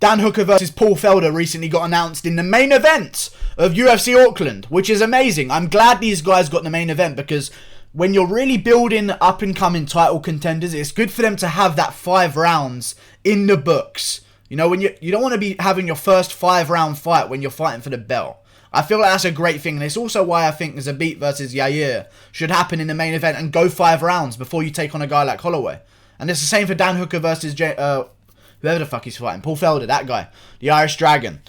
Dan Hooker versus Paul Felder recently got announced in the main event of UFC Auckland, which is amazing. I'm glad these guys got the main event because when you're really building up-and-coming title contenders, it's good for them to have that 5 rounds in the books. You know, when you don't want to be having your first 5-round fight when you're fighting for the belt. I feel like that's a great thing, and it's also why I think Zabit versus Yair should happen in the main event and go 5 rounds before you take on a guy like Holloway. And it's the same for Dan Hooker versus whoever the fuck he's fighting. Paul Felder, that guy. The Irish Dragon.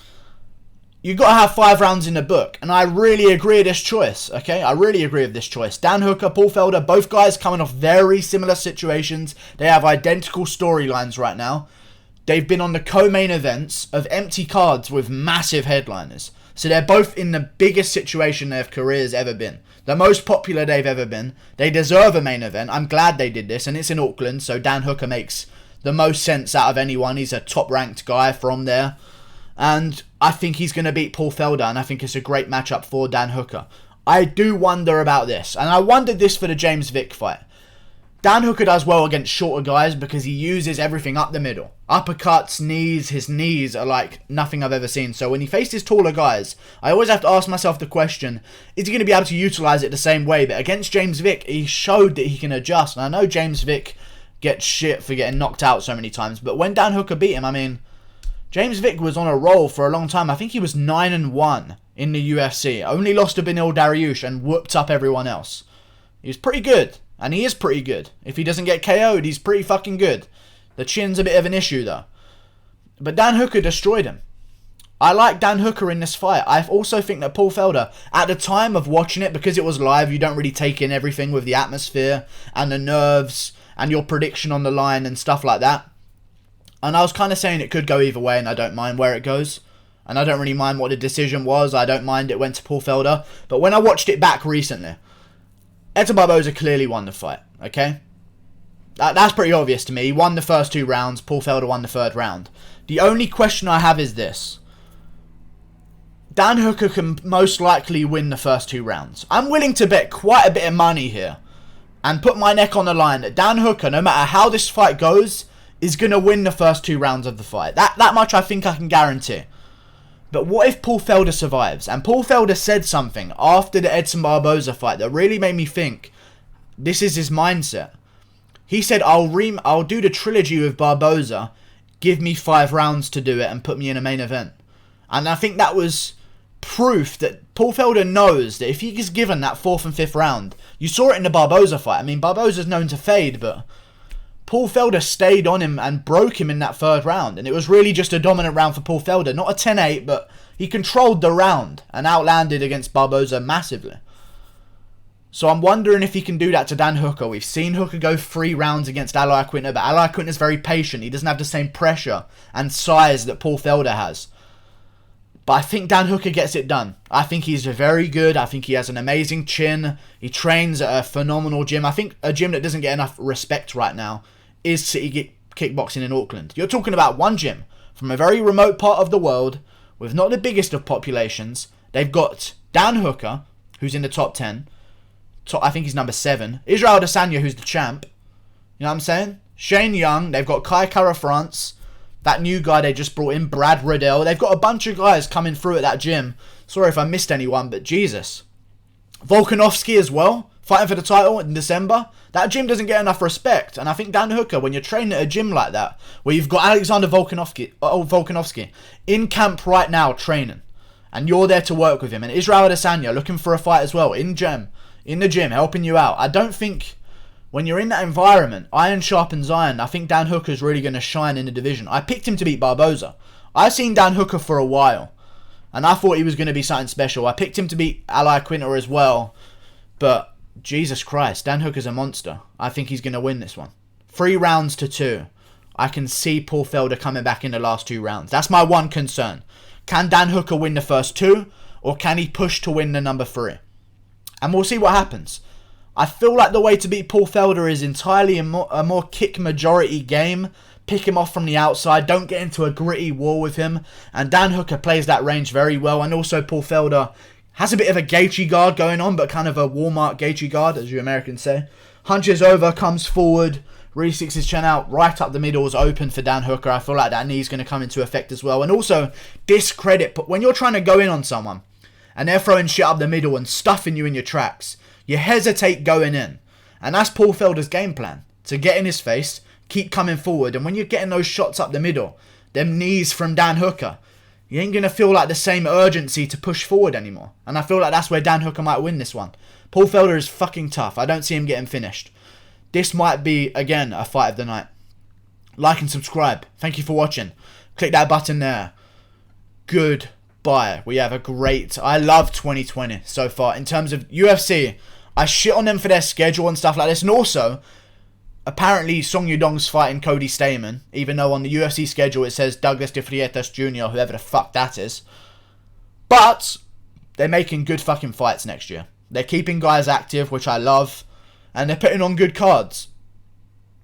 You've got to have 5 rounds in the book. And I really agree with this choice, okay? I really agree with this choice. Dan Hooker, Paul Felder, both guys coming off very similar situations. They have identical storylines right now. They've been on the co-main events of empty cards with massive headliners. So they're both in the biggest situation their careers ever been. The most popular they've ever been. They deserve a main event. I'm glad they did this. And it's in Auckland, so Dan Hooker makes the most sense out of anyone. He's a top-ranked guy from there. And I think he's going to beat Paul Felder. And I think it's a great matchup for Dan Hooker. I do wonder about this. And I wondered this for the James Vick fight. Dan Hooker does well against shorter guys because he uses everything up the middle. Uppercuts, knees, his knees are like nothing I've ever seen. So when he faces taller guys, I always have to ask myself the question, is he going to be able to utilize it the same way? But against James Vick, he showed that he can adjust. And I know James Vick gets shit for getting knocked out so many times. But when Dan Hooker beat him, I mean, James Vick was on a roll for a long time. I think he was 9-1 in the UFC. Only lost to Beneil Dariush and whooped up everyone else. He was pretty good. And he is pretty good. If he doesn't get KO'd, he's pretty fucking good. The chin's a bit of an issue, though. But Dan Hooker destroyed him. I like Dan Hooker in this fight. I also think that Paul Felder, at the time of watching it, because it was live, you don't really take in everything with the atmosphere and the nerves and your prediction on the line and stuff like that. And I was kind of saying it could go either way, and I don't mind where it goes. And I don't really mind what the decision was. I don't mind it went to Paul Felder. But when I watched it back recently, Edson Barboza clearly won the fight, okay? That's pretty obvious to me. He won the first 2 rounds. Paul Felder won the 3rd round. The only question I have is this. Dan Hooker can most likely win the first 2 rounds. I'm willing to bet quite a bit of money here and put my neck on the line that Dan Hooker, no matter how this fight goes, is going to win the first 2 rounds of the fight. That much I think I can guarantee. But what if Paul Felder survives? And Paul Felder said something after the Edson Barboza fight that really made me think this is his mindset. He said, I'll do the trilogy with Barboza, give me 5 rounds to do it and put me in a main event. And I think that was proof that Paul Felder knows that if he is given that 4th and 5th round, you saw it in the Barboza fight. I mean, Barboza's known to fade, but Paul Felder stayed on him and broke him in that 3rd round. And it was really just a dominant round for Paul Felder. Not a 10-8, but he controlled the round and outlanded against Barboza massively. So I'm wondering if he can do that to Dan Hooker. We've seen Hooker go 3 rounds against Al Iaquinta, but Al Iaquinta is very patient. He doesn't have the same pressure and size that Paul Felder has. But I think Dan Hooker gets it done. I think he's very good. I think he has an amazing chin. He trains at a phenomenal gym. I think a gym that doesn't get enough respect right now is City Kickboxing in Auckland. You're talking about one gym from a very remote part of the world with not the biggest of populations. They've got Dan Hooker, who's in the top 10. I think he's number 7. Israel Adesanya, who's the champ. You know what I'm saying? Shane Young. They've got Kai Kara France. That new guy they just brought in, Brad Riddell. They've got a bunch of guys coming through at that gym. Sorry if I missed anyone, but Jesus. Volkanovski as well, fighting for the title in December. That gym doesn't get enough respect. And I think Dan Hooker, when you're training at a gym like that, where you've got Alexander Volkanovski in camp right now training, and you're there to work with him, and Israel Adesanya looking for a fight as well, in the gym, helping you out. I don't think when you're in that environment, iron sharpens iron. I think Dan Hooker's really going to shine in the division. I picked him to beat Barboza. I've seen Dan Hooker for a while, and I thought he was going to be something special. I picked him to beat Al Iaquinta as well, but Jesus Christ, Dan Hooker's a monster. I think he's going to win this one. 3 rounds to 2. I can see Paul Felder coming back in the last 2 rounds. That's my one concern. Can Dan Hooker win the first 2, or can he push to win the number 3? And we'll see what happens. I feel like the way to beat Paul Felder is entirely a more kick majority game. Pick him off from the outside. Don't get into a gritty war with him. And Dan Hooker plays that range very well. And also Paul Felder has a bit of a Gaethje guard going on, but kind of a Walmart Gaethje guard, as you Americans say. Hunches over, comes forward, really sticks his chin out. Right up the middle is open for Dan Hooker. I feel like that knee's going to come into effect as well. And also, discredit. But when you're trying to go in on someone and they're throwing shit up the middle and stuffing you in your tracks, you hesitate going in. And that's Paul Felder's game plan. To get in his face, keep coming forward. And when you're getting those shots up the middle, them knees from Dan Hooker, you ain't going to feel like the same urgency to push forward anymore. And I feel like that's where Dan Hooker might win this one. Paul Felder is fucking tough. I don't see him getting finished. This might be, again, a fight of the night. Like and subscribe. Thank you for watching. Click that button there. Goodbye. We have a great... I love 2020 so far. In terms of UFC, I shit on them for their schedule and stuff like this. And also, apparently Song Yudong's fighting Cody Stamann. Even though on the UFC schedule it says Douglas De Freitas Jr., whoever the fuck that is. But they're making good fucking fights next year. They're keeping guys active, which I love. And they're putting on good cards.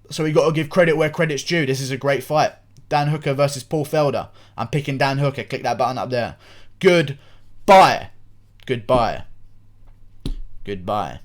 So we got to give credit where credit's due. This is a great fight. Dan Hooker versus Paul Felder. I'm picking Dan Hooker. Click that button up there. Goodbye. Goodbye. Goodbye.